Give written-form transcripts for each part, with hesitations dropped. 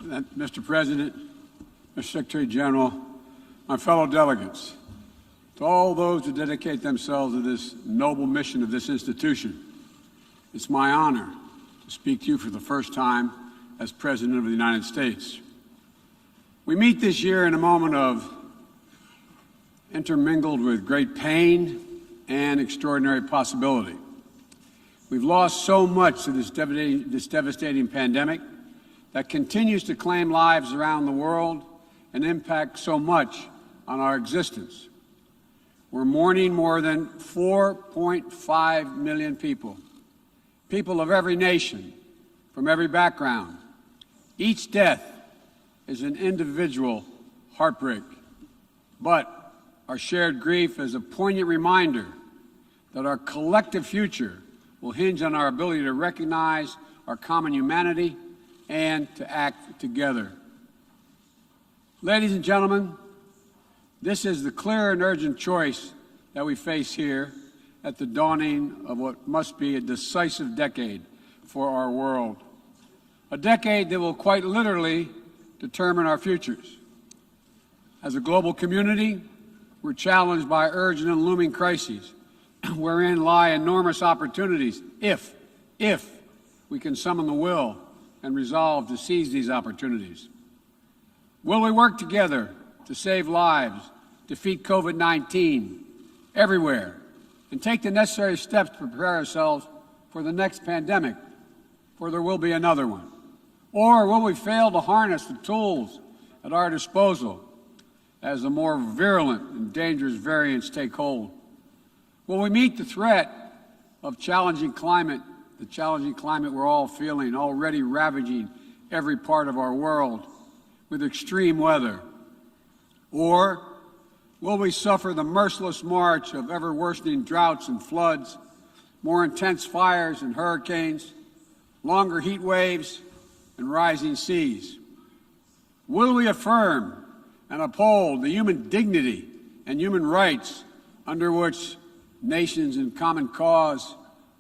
Mr. President, Mr. Secretary General, my fellow delegates, to all those who dedicate themselves to this noble mission of this institution, it's my honor to speak to you for the first time as President of the United States. We meet this year in a moment of intermingled with great pain and extraordinary possibility. We've lost so much to this devastating pandemic that continues to claim lives around the world and impact so much on our existence. We're mourning more than 4.5 million people, people of every nation, from every background. Each death is an individual heartbreak, but our shared grief is a poignant reminder that our collective future will hinge on our ability to recognize our common humanity and to act together. Ladies and gentlemen, this is the clear and urgent choice that we face here at the dawning of what must be a decisive decade for our world. A decade that will quite literally determine our futures. As a global community, we're challenged by urgent and looming crises, wherein lie enormous opportunities if we can summon the will and resolve to seize these opportunities. Will we work together to save lives, defeat COVID-19 everywhere, and take the necessary steps to prepare ourselves for the next pandemic, for there will be another one? Or will we fail to harness the tools at our disposal as the more virulent and dangerous variants take hold? Will we meet the threat of the challenging climate we're all feeling, already ravaging every part of our world with extreme weather? Or will we suffer the merciless march of ever-worsening droughts and floods, more intense fires and hurricanes, longer heat waves, and rising seas? Will we affirm and uphold the human dignity and human rights under which nations in common cause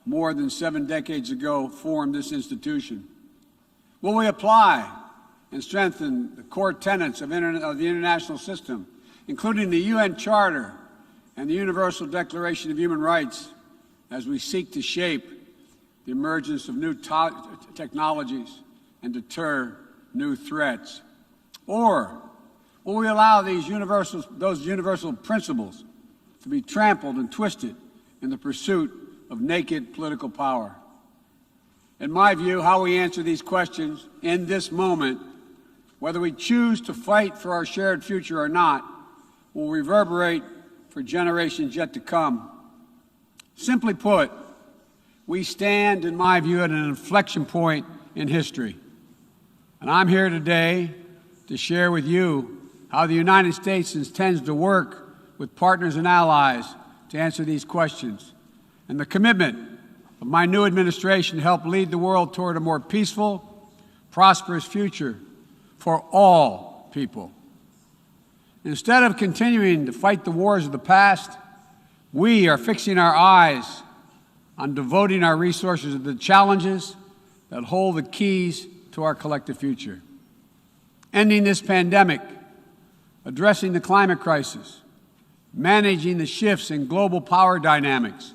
more than 7 decades ago formed this institution? Will we apply and strengthen the core tenets of the international system, including the UN Charter and the Universal Declaration of Human Rights, as we seek to shape the emergence of new technologies and deter new threats? Or will we allow those universal principles to be trampled and twisted in the pursuit of naked political power? In my view, how we answer these questions in this moment, whether we choose to fight for our shared future or not, will reverberate for generations yet to come. Simply put, we stand, in my view, at an inflection point in history. And I'm here today to share with you how the United States intends to work with partners and allies to answer these questions, and the commitment of my new administration to help lead the world toward a more peaceful, prosperous future for all people. Instead of continuing to fight the wars of the past, we are fixing our eyes on devoting our resources to the challenges that hold the keys to our collective future. Ending this pandemic, addressing the climate crisis, managing the shifts in global power dynamics,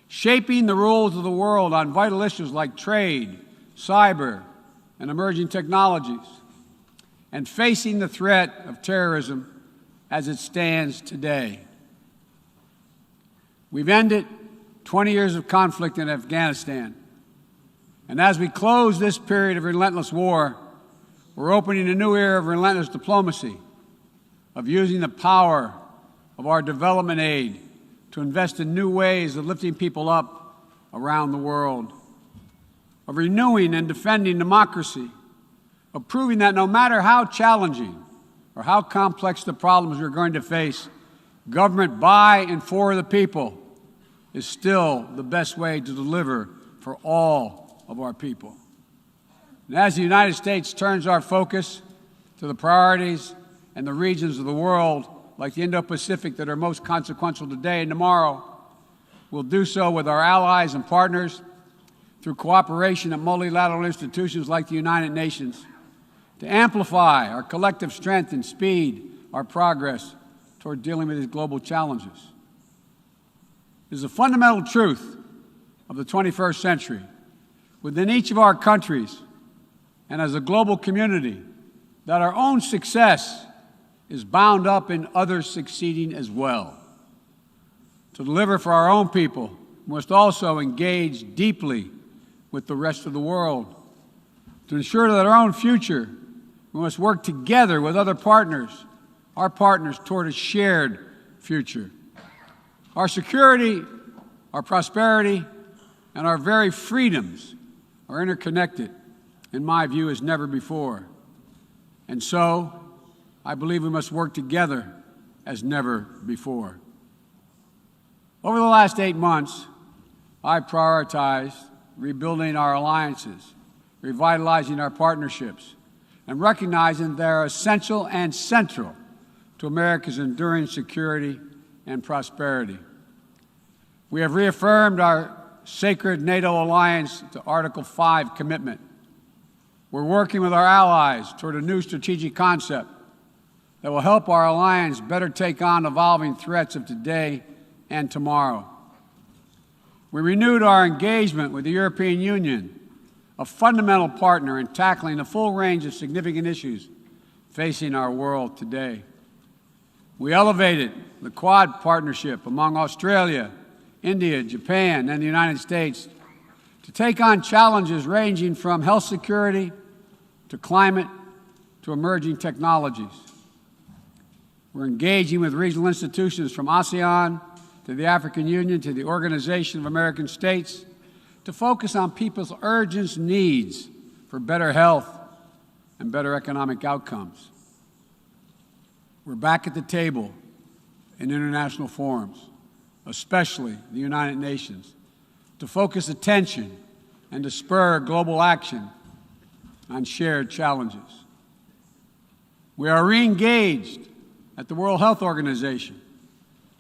shaping the rules of the world on vital issues like trade, cyber, and emerging technologies, and facing the threat of terrorism as it stands today. We've ended 20 years of conflict in Afghanistan, and as we close this period of relentless war, we're opening a new era of relentless diplomacy, of using the power of our development aid to invest in new ways of lifting people up around the world, of renewing and defending democracy, of proving that no matter how challenging or how complex the problems we're going to face, government by and for the people is still the best way to deliver for all of our people. And as the United States turns our focus to the priorities and the regions of the world, like the Indo-Pacific, that are most consequential today and tomorrow, we'll do so with our allies and partners through cooperation at multilateral institutions like the United Nations, to amplify our collective strength and speed our progress toward dealing with these global challenges. It is a fundamental truth of the 21st century within each of our countries and as a global community that our own success is bound up in others succeeding as well. To deliver for our own people, we must also engage deeply with the rest of the world. To ensure that our own future, we must work together with other partners, our partners, toward a shared future. Our security, our prosperity, and our very freedoms are interconnected, in my view, as never before. And so, I believe we must work together as never before. Over the last 8 months, I prioritized rebuilding our alliances, revitalizing our partnerships, and recognizing they are essential and central to America's enduring security and prosperity. We have reaffirmed our sacred NATO alliance to Article 5 commitment. We're working with our allies toward a new strategic concept that will help our alliance better take on evolving threats of today and tomorrow. We renewed our engagement with the European Union, a fundamental partner in tackling a full range of significant issues facing our world today. We elevated the Quad partnership among Australia, India, Japan, and the United States to take on challenges ranging from health security to climate to emerging technologies. We're engaging with regional institutions from ASEAN to the African Union to the Organization of American States to focus on people's urgent needs for better health and better economic outcomes. We're back at the table in international forums, especially the United Nations, to focus attention and to spur global action on shared challenges. We are re-engaged at the World Health Organization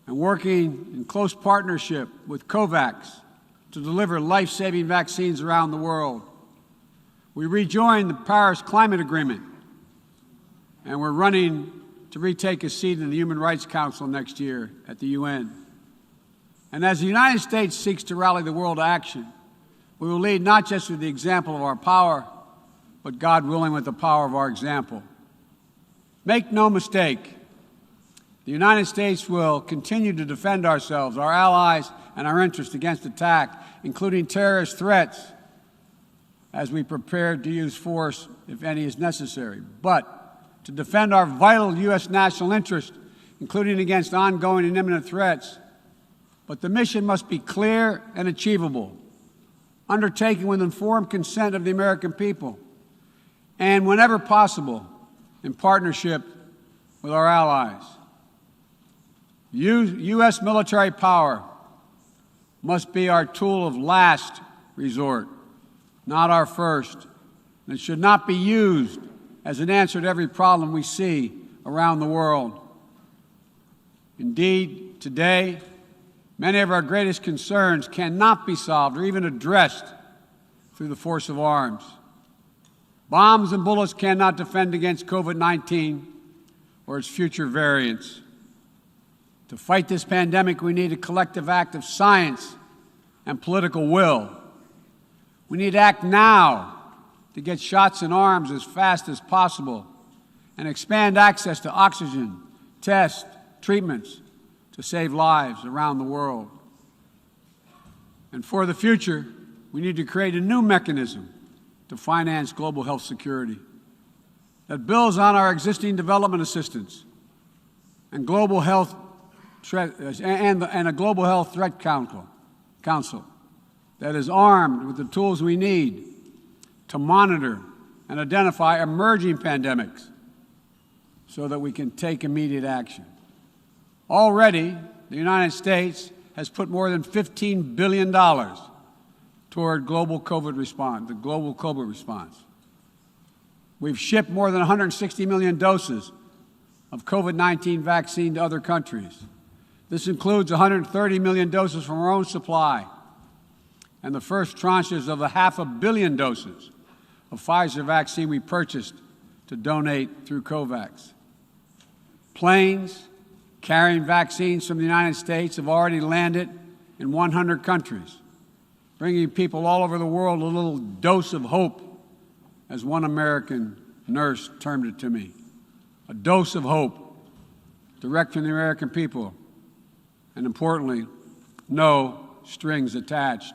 and working in close partnership with COVAX to deliver life-saving vaccines around the world. We rejoined the Paris Climate Agreement, and we're running to retake a seat in the Human Rights Council next year at the UN. And as the United States seeks to rally the world to action, we will lead not just with the example of our power, but, God willing, with the power of our example. Make no mistake, the United States will continue to defend ourselves, our allies, and our interests against attack, including terrorist threats, as we prepare to use force, if any is necessary. But to defend our vital U.S. national interest, including against ongoing and imminent threats. But the mission must be clear and achievable, undertaken with informed consent of the American people, and whenever possible, in partnership with our allies. U.S. military power must be our tool of last resort, not our first. And it should not be used as an answer to every problem we see around the world. Indeed, today, many of our greatest concerns cannot be solved or even addressed through the force of arms. Bombs and bullets cannot defend against COVID-19 or its future variants. To fight this pandemic, we need a collective act of science and political will. We need to act now to get shots in arms as fast as possible and expand access to oxygen, tests, treatments to save lives around the world. And for the future, we need to create a new mechanism to finance global health security that builds on our existing development assistance and global health and a global health threat council that is armed with the tools we need to monitor and identify emerging pandemics so that we can take immediate action. Already, the United States has put more than $15 billion toward the global COVID response. We've shipped more than 160 million doses of COVID-19 vaccine to other countries. This includes 130 million doses from our own supply and the first tranches of 500 million doses of Pfizer vaccine we purchased to donate through COVAX. Planes carrying vaccines from the United States have already landed in 100 countries, bringing people all over the world a little dose of hope, as one American nurse termed it to me, a dose of hope direct from the American people, and importantly, no strings attached.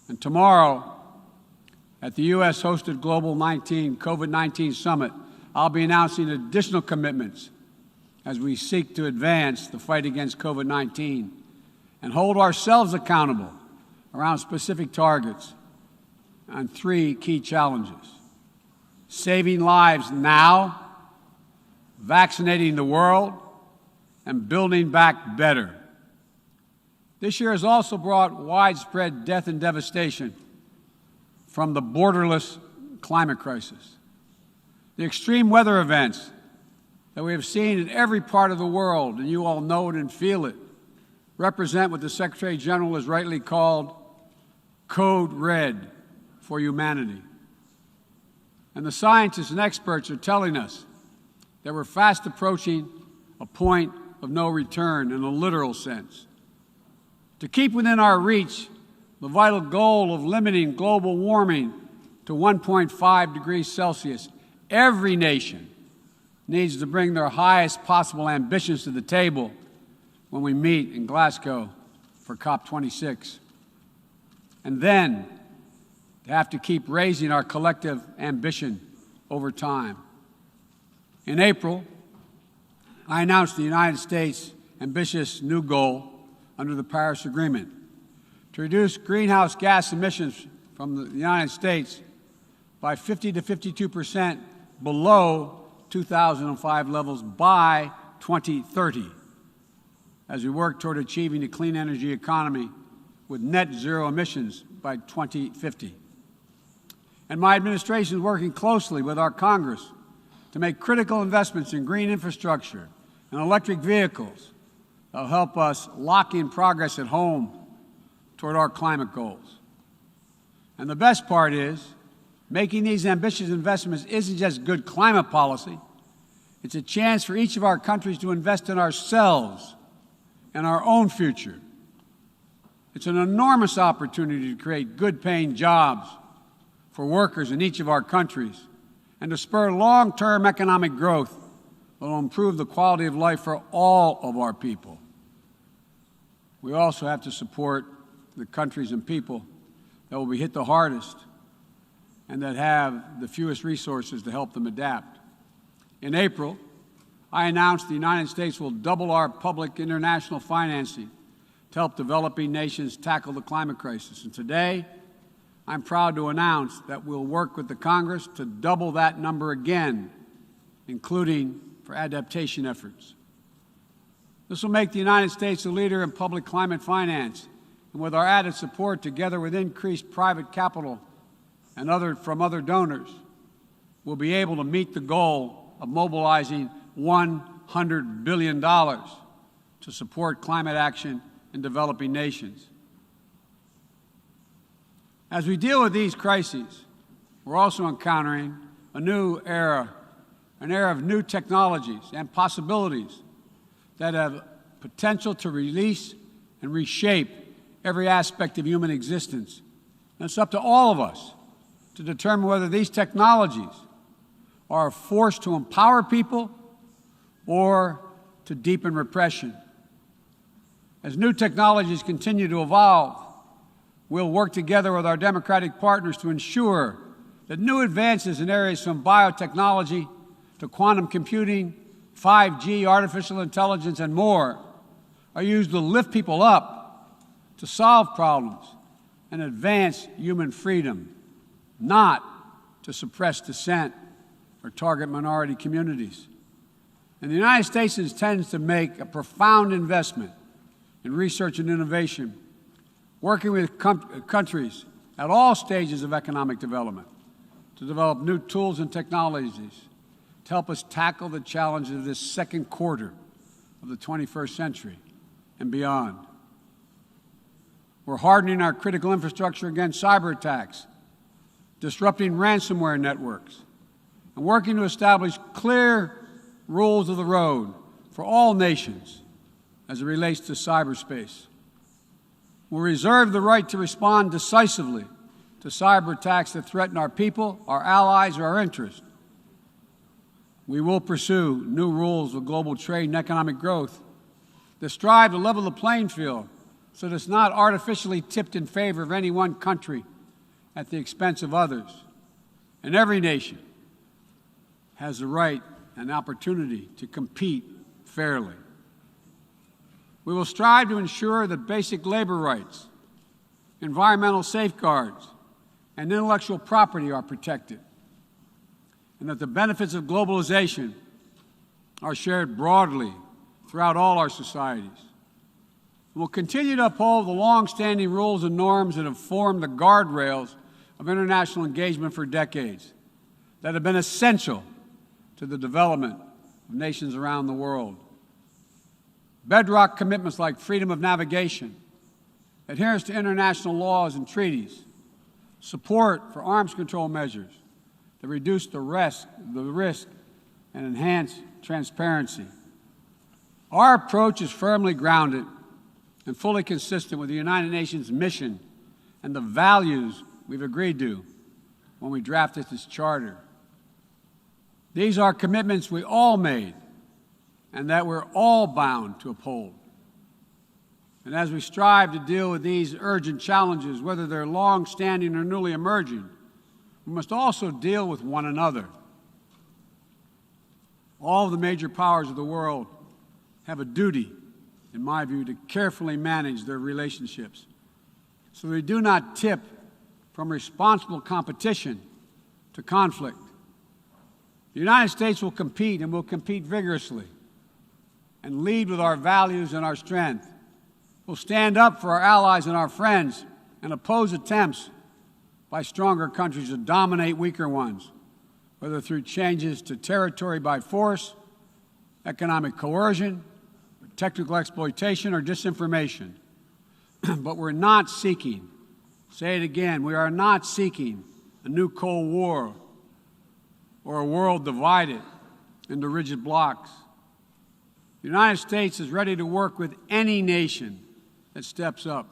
And tomorrow, at the U.S.-hosted Global COVID-19 Summit, I'll be announcing additional commitments as we seek to advance the fight against COVID-19 and hold ourselves accountable around specific targets on 3 key challenges: saving lives now, vaccinating the world, and building back better. This year has also brought widespread death and devastation from the borderless climate crisis. The extreme weather events that we have seen in every part of the world, and you all know it and feel it, represent what the Secretary General has rightly called Code Red for humanity. And the scientists and experts are telling us that we're fast approaching a point of no return in a literal sense. To keep within our reach the vital goal of limiting global warming to 1.5 degrees Celsius, every nation needs to bring their highest possible ambitions to the table when we meet in Glasgow for COP26. And then they have to keep raising our collective ambition over time. In April, I announced the United States' ambitious new goal under the Paris Agreement to reduce greenhouse gas emissions from the United States by 50 to 52% below 2005 levels by 2030, as we work toward achieving a clean energy economy with net zero emissions by 2050. And my administration is working closely with our Congress to make critical investments in green infrastructure and electric vehicles that will help us lock in progress at home toward our climate goals. And the best part is, making these ambitious investments isn't just good climate policy, it's a chance for each of our countries to invest in ourselves and our own future. It's an enormous opportunity to create good-paying jobs for workers in each of our countries and to spur long-term economic growth that will improve the quality of life for all of our people. We also have to support the countries and people that will be hit the hardest and that have the fewest resources to help them adapt. In April, I announced the United States will double our public international financing to help developing nations tackle the climate crisis. And today, I'm proud to announce that we'll work with the Congress to double that number again, including for adaptation efforts. This will make the United States a leader in public climate finance, and with our added support, together with increased private capital and from other donors, we'll be able to meet the goal of mobilizing $100 billion to support climate action in developing nations. As we deal with these crises, we're also encountering a new era, an era of new technologies and possibilities that have potential to release and reshape every aspect of human existence. And it's up to all of us to determine whether these technologies are a force to empower people or to deepen repression. As new technologies continue to evolve, we'll work together with our democratic partners to ensure that new advances in areas from biotechnology to quantum computing, 5G, artificial intelligence, and more are used to lift people up, to solve problems, and advance human freedom, not to suppress dissent or target minority communities. And the United States intends to make a profound investment in research and innovation, working with countries at all stages of economic development to develop new tools and technologies to help us tackle the challenges of this second quarter of the 21st century and beyond. We're hardening our critical infrastructure against cyber attacks, disrupting ransomware networks, and working to establish clear rules of the road for all nations as it relates to cyberspace. We'll reserve the right to respond decisively to cyber attacks that threaten our people, our allies, or our interests. We will pursue new rules of global trade and economic growth that strive to level the playing field so that it's not artificially tipped in favor of any one country at the expense of others. And every nation has the right and opportunity to compete fairly. We will strive to ensure that basic labor rights, environmental safeguards, and intellectual property are protected, and that the benefits of globalization are shared broadly throughout all our societies. We'll continue to uphold the long-standing rules and norms that have formed the guardrails of international engagement for decades, that have been essential to the development of nations around the world. Bedrock commitments like freedom of navigation, adherence to international laws and treaties, support for arms control measures that reduce the risk and enhance transparency. Our approach is firmly grounded and fully consistent with the United Nations mission and the values we've agreed to when we drafted this charter. These are commitments we all made and that we're all bound to uphold. And as we strive to deal with these urgent challenges, whether they're long-standing or newly emerging, we must also deal with one another. All of the major powers of the world have a duty, in my view, to carefully manage their relationships so they do not tip from responsible competition to conflict. The United States will compete, and will compete vigorously, and lead with our values and our strength. We'll stand up for our allies and our friends and oppose attempts by stronger countries to dominate weaker ones, whether through changes to territory by force, economic coercion, technical exploitation, or disinformation. But we're not seeking, say it again, we are not seeking a new Cold War or a world divided into rigid blocs. The United States is ready to work with any nation that steps up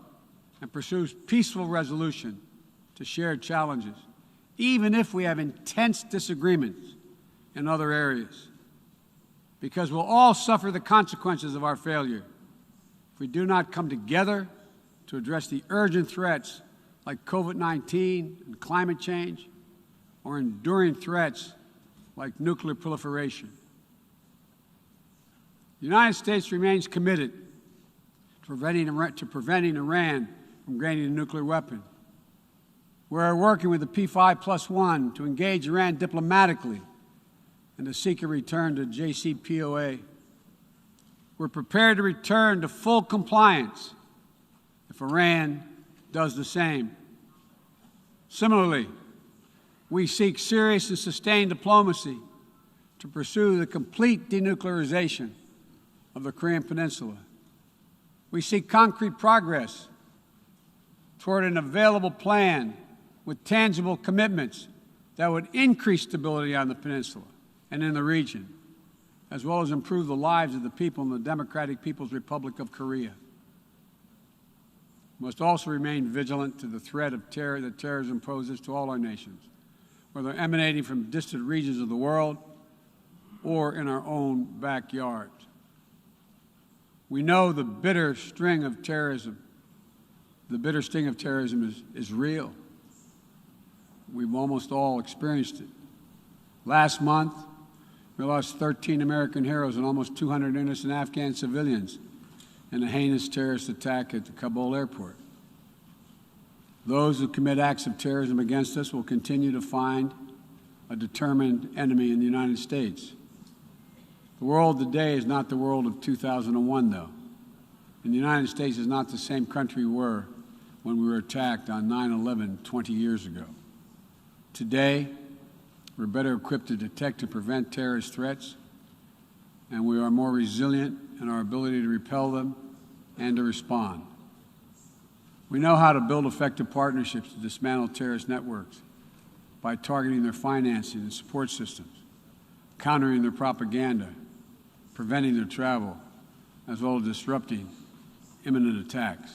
and pursues peaceful resolution to shared challenges, even if we have intense disagreements in other areas, because we'll all suffer the consequences of our failure if we do not come together to address the urgent threats like COVID-19 and climate change, or enduring threats like nuclear proliferation. The United States remains committed to preventing Iran from gaining a nuclear weapon. We're working with the P5+1 to engage Iran diplomatically and to seek a return to JCPOA. We're prepared to return to full compliance if Iran does the same. Similarly, we seek serious and sustained diplomacy to pursue the complete denuclearization of the Korean Peninsula. We seek concrete progress toward an available plan with tangible commitments that would increase stability on the peninsula and in the region, as well as improve the lives of the people in the Democratic People's Republic of Korea. We must also remain vigilant to the threat of terror that terrorism poses to all our nations, whether emanating from distant regions of the world or in our own backyard. We know the bitter sting of terrorism is real. We've almost all experienced it. Last month, we lost 13 American heroes and almost 200 innocent Afghan civilians in a heinous terrorist attack at the Kabul airport. Those who commit acts of terrorism against us will continue to find a determined enemy in the United States. The world today is not the world of 2001, though. And the United States is not the same country we were when we were attacked on 9/11 20 years ago. Today, we're better equipped to detect and prevent terrorist threats, and we are more resilient in our ability to repel them and to respond. We know how to build effective partnerships to dismantle terrorist networks, by targeting their financing and support systems, countering their propaganda, preventing their travel, as well as disrupting imminent attacks.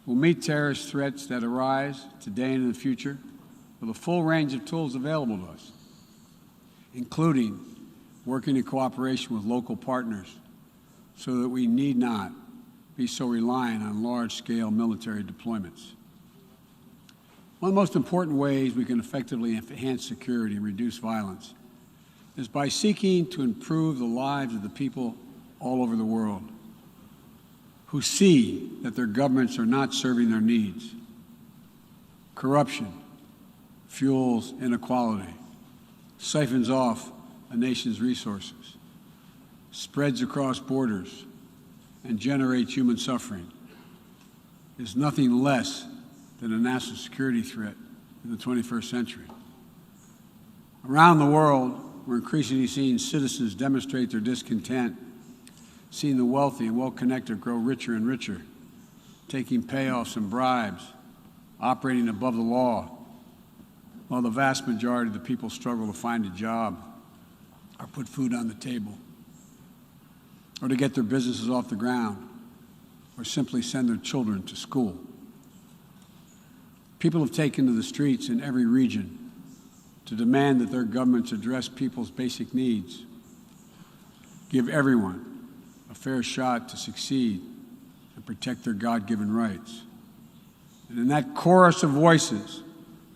We'll meet terrorist threats that arise today and in the future with a full range of tools available to us, including working in cooperation with local partners so that we need not be so reliant on large-scale military deployments. One of the most important ways we can effectively enhance security and reduce violence is by seeking to improve the lives of the people all over the world who see that their governments are not serving their needs. Corruption fuels inequality, siphons off a nation's resources, spreads across borders, and generates human suffering, is nothing less than a national security threat in the 21st century. Around the world, we're increasingly seeing citizens demonstrate their discontent, seeing the wealthy and well-connected grow richer and richer, taking payoffs and bribes, operating above the law, while the vast majority of the people struggle to find a job or put food on the table, or to get their businesses off the ground, or simply send their children to school. People have taken to the streets in every region to demand that their governments address people's basic needs, give everyone a fair shot to succeed, and protect their God-given rights. And in that chorus of voices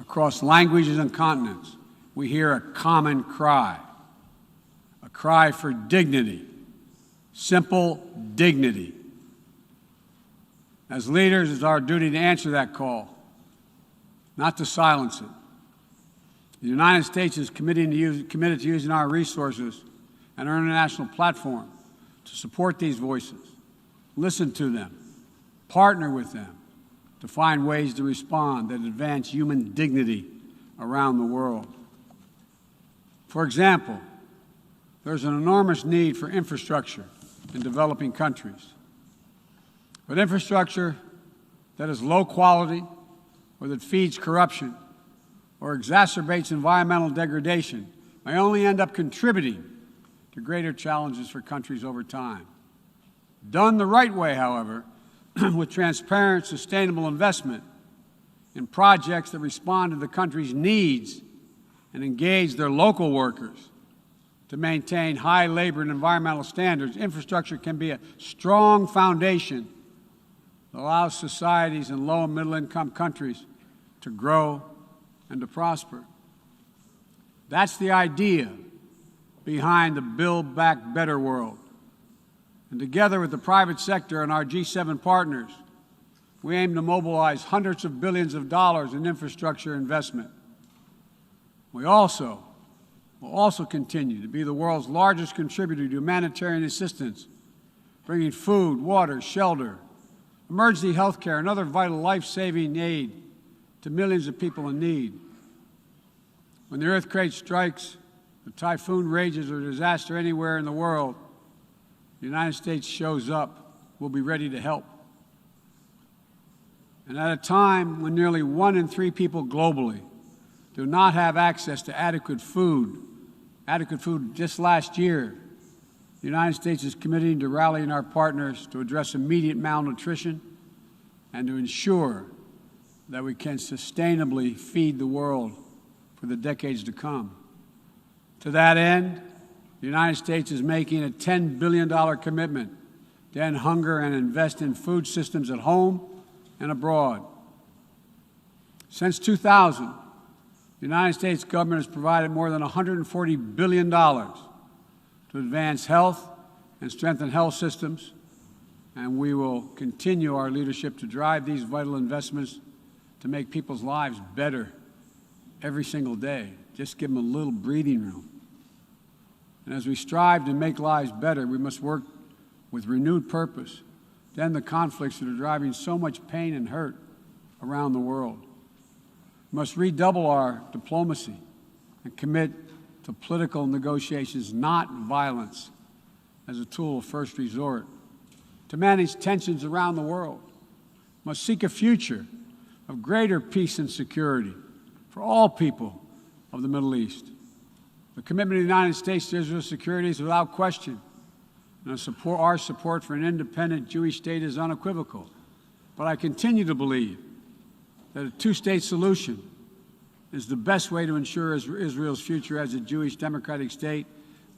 across languages and continents, we hear a common cry, a cry for dignity, simple dignity. As leaders, it's our duty to answer that call, not to silence it. The United States is committed to using our resources and our international platform to support these voices, listen to them, partner with them to find ways to respond that advance human dignity around the world. For example, there's an enormous need for infrastructure in developing countries. But infrastructure that is low quality or that feeds corruption or exacerbates environmental degradation may only end up contributing to greater challenges for countries over time. Done the right way, however, with transparent, sustainable investment in projects that respond to the country's needs and engage their local workers to maintain high labor and environmental standards, infrastructure can be a strong foundation that allows societies in low and middle-income countries to grow and to prosper. That's the idea behind the Build Back Better world. And together with the private sector and our G7 partners, we aim to mobilize hundreds of billions of dollars in infrastructure investment. We will also continue to be the world's largest contributor to humanitarian assistance, bringing food, water, shelter, emergency health care, and other vital life-saving aid to millions of people in need. When the earthquake strikes, the typhoon rages, or disaster anywhere in the world, the United States shows up. We'll be ready to help. And at a time when nearly 1 in 3 people globally do not have access to adequate food just last year, the United States is committing to rallying our partners to address immediate malnutrition and to ensure that we can sustainably feed the world for the decades to come. To that end, the United States is making a $10 billion commitment to end hunger and invest in food systems at home and abroad. Since 2000, the United States government has provided more than $140 billion to advance health and strengthen health systems, and we will continue our leadership to drive these vital investments to make people's lives better every single day. Just give them a little breathing room. And as we strive to make lives better, we must work with renewed purpose to end the conflicts that are driving so much pain and hurt around the world. We must redouble our diplomacy and commit to political negotiations, not violence, as a tool of first resort. To manage tensions around the world, we must seek a future of greater peace and security for all people of the Middle East. The commitment of the United States to Israel's security is without question, and our support for an independent Jewish state is unequivocal. But I continue to believe that a two-state solution is the best way to ensure Israel's future as a Jewish democratic state,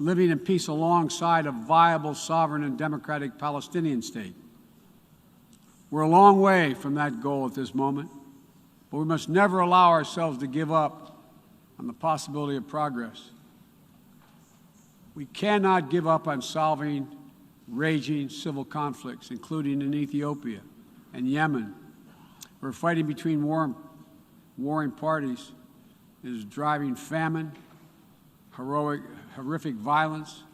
living in peace alongside a viable, sovereign, and democratic Palestinian state. We're a long way from that goal at this moment, but we must never allow ourselves to give up on the possibility of progress. We cannot give up on solving raging civil conflicts, including in Ethiopia and Yemen, where fighting between warring parties is driving famine, horrific violence,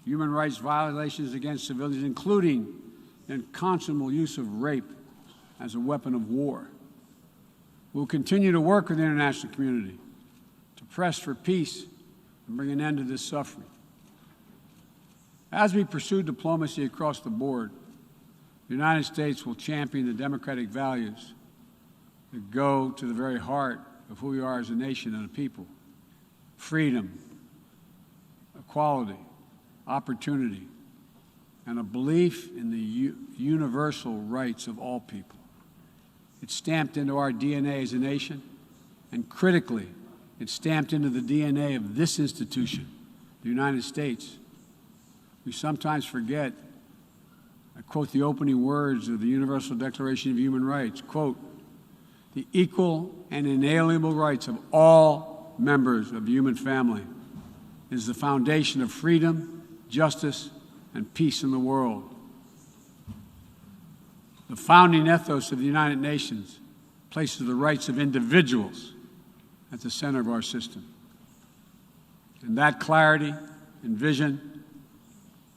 human rights violations against civilians, including the unconscionable use of rape as a weapon of war. We'll continue to work with the international community to press for peace and bring an end to this suffering. As we pursue diplomacy across the board, the United States will champion the democratic values that go to the very heart of who we are as a nation and a people: freedom, equality, opportunity, and a belief in the universal rights of all people. It's stamped into our DNA as a nation, and critically, it's stamped into the DNA of this institution, the United States. We sometimes forget. I quote the opening words of the Universal Declaration of Human Rights, quote, "The equal and inalienable rights of all members of the human family is the foundation of freedom, justice, and peace in the world." The founding ethos of the United Nations places the rights of individuals at the center of our system. And that clarity and vision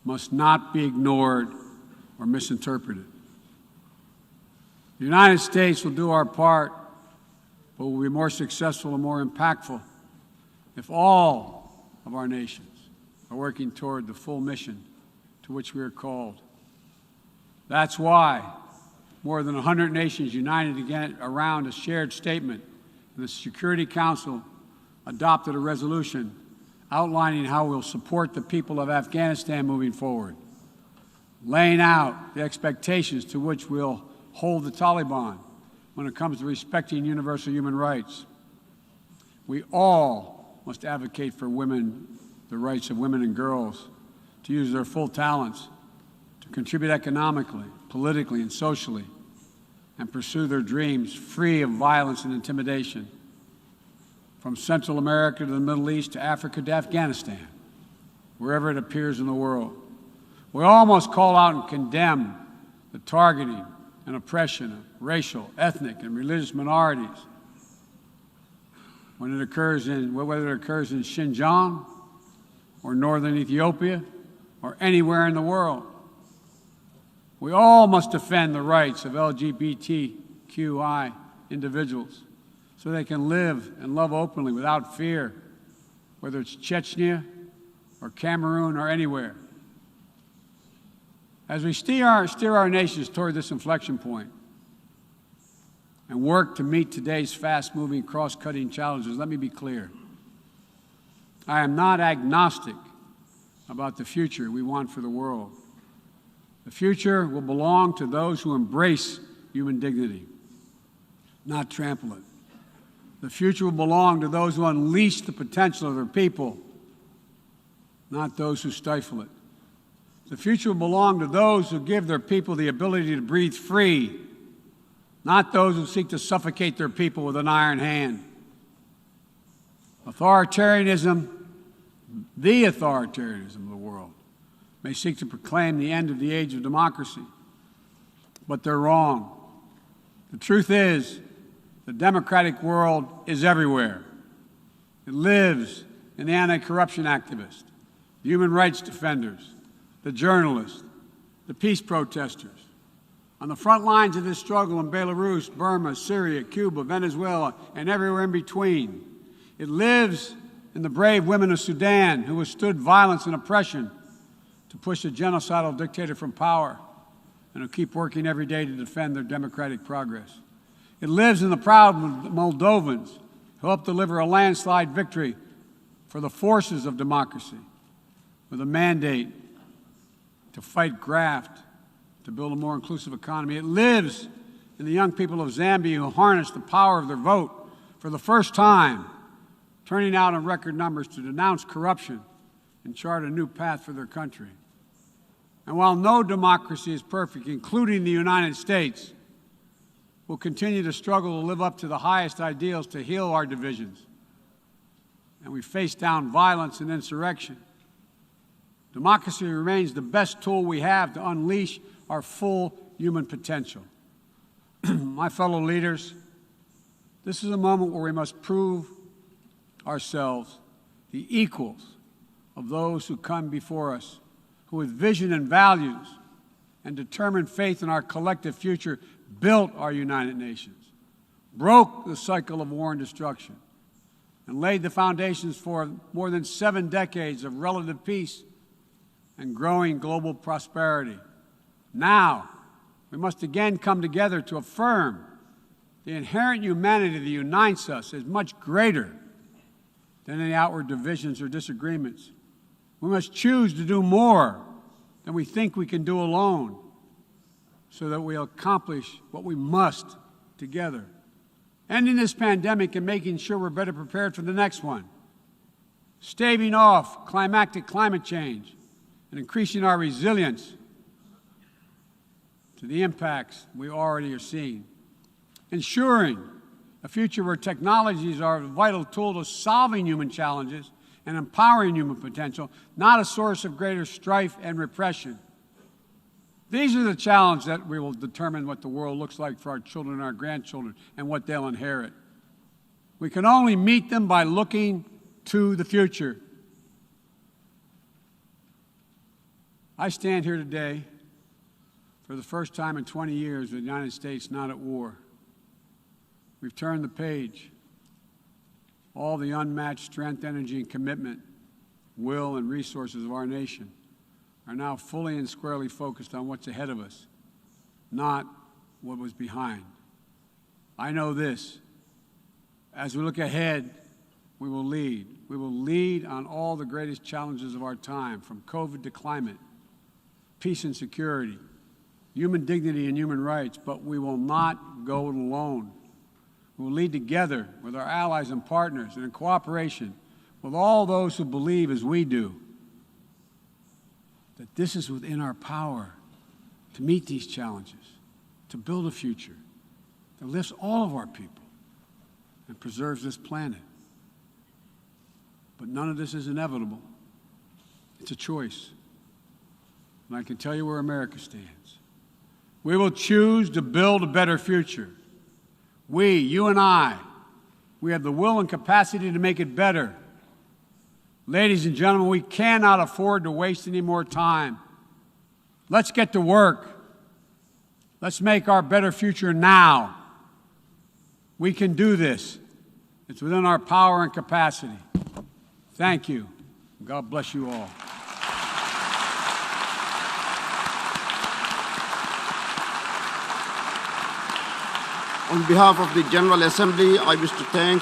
must not be ignored or misinterpreted. The United States will do our part, but will be more successful and more impactful if all of our nations are working toward the full mission to which we are called. That's why more than 100 nations united again around a shared statement, and the Security Council adopted a resolution outlining how we'll support the people of Afghanistan moving forward, laying out the expectations to which we'll hold the Taliban when it comes to respecting universal human rights. We all must advocate for women, the rights of women and girls to use their full talents, to contribute economically, politically, and socially, and pursue their dreams free of violence and intimidation. From Central America to the Middle East to Africa to Afghanistan, wherever it appears in the world. We all must call out and condemn the targeting and oppression of racial, ethnic, and religious minorities whether it occurs in Xinjiang or northern Ethiopia or anywhere in the world. We all must defend the rights of LGBTQI individuals so they can live and love openly without fear, whether it's Chechnya or Cameroon or anywhere. As we steer our nations toward this inflection point and work to meet today's fast-moving, cross-cutting challenges, let me be clear. I am not agnostic about the future we want for the world. The future will belong to those who embrace human dignity, not trample it. The future will belong to those who unleash the potential of their people, not those who stifle it. The future will belong to those who give their people the ability to breathe free, not those who seek to suffocate their people with an iron hand. Authoritarianism, the authoritarianism of the world, may seek to proclaim the end of the age of democracy, but they're wrong. The truth is, the democratic world is everywhere. It lives in the anti-corruption activists, the human rights defenders, the journalists, the peace protesters. On the front lines of this struggle in Belarus, Burma, Syria, Cuba, Venezuela, and everywhere in between. It lives in the brave women of Sudan who withstood violence and oppression to push a genocidal dictator from power and who keep working every day to defend their democratic progress. It lives in the proud Moldovans to help deliver a landslide victory for the forces of democracy, with a mandate to fight graft, to build a more inclusive economy. It lives in the young people of Zambia who harness the power of their vote for the first time, turning out in record numbers to denounce corruption and chart a new path for their country. And while no democracy is perfect, including the United States, we'll continue to struggle to live up to the highest ideals to heal our divisions. And we face down violence and insurrection. Democracy remains the best tool we have to unleash our full human potential. My fellow leaders, this is a moment where we must prove ourselves the equals of those who come before us, who with vision and values and determined faith in our collective future built our United Nations, broke the cycle of war and destruction, and laid the foundations for more than 7 decades of relative peace and growing global prosperity. Now, we must again come together to affirm the inherent humanity that unites us is much greater than any outward divisions or disagreements. We must choose to do more than we think we can do alone, so that we'll accomplish what we must together. Ending this pandemic and making sure we're better prepared for the next one. Staving off climactic climate change and increasing our resilience to the impacts we already are seeing. Ensuring a future where technologies are a vital tool to solving human challenges and empowering human potential, not a source of greater strife and repression. These are the challenges that we will determine what the world looks like for our children and our grandchildren and what they'll inherit. We can only meet them by looking to the future. I stand here today for the first time in 20 years with the United States not at war. We've turned the page. All the unmatched strength, energy, and commitment, will, and resources of our nation are now fully and squarely focused on what's ahead of us, not what was behind. I know this. As we look ahead, we will lead. We will lead on all the greatest challenges of our time, from COVID to climate, peace and security, human dignity and human rights, but we will not go it alone. We will lead together with our allies and partners and in cooperation with all those who believe as we do that this is within our power to meet these challenges, to build a future that lifts all of our people and preserves this planet. But none of this is inevitable. It's a choice. And I can tell you where America stands. We will choose to build a better future. We, you and I, we have the will and capacity to make it better. Ladies and gentlemen, we cannot afford to waste any more time. Let's get to work. Let's make our better future now. We can do this. It's within our power and capacity. Thank you. God bless you all. On behalf of the General Assembly, I wish to thank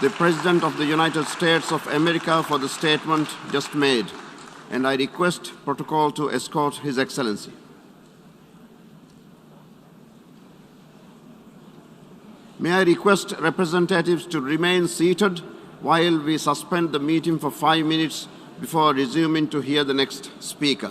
the President of the United States of America for the statement just made, and I request protocol to escort His Excellency. May I request representatives to remain seated while we suspend the meeting for 5 minutes before resuming to hear the next speaker.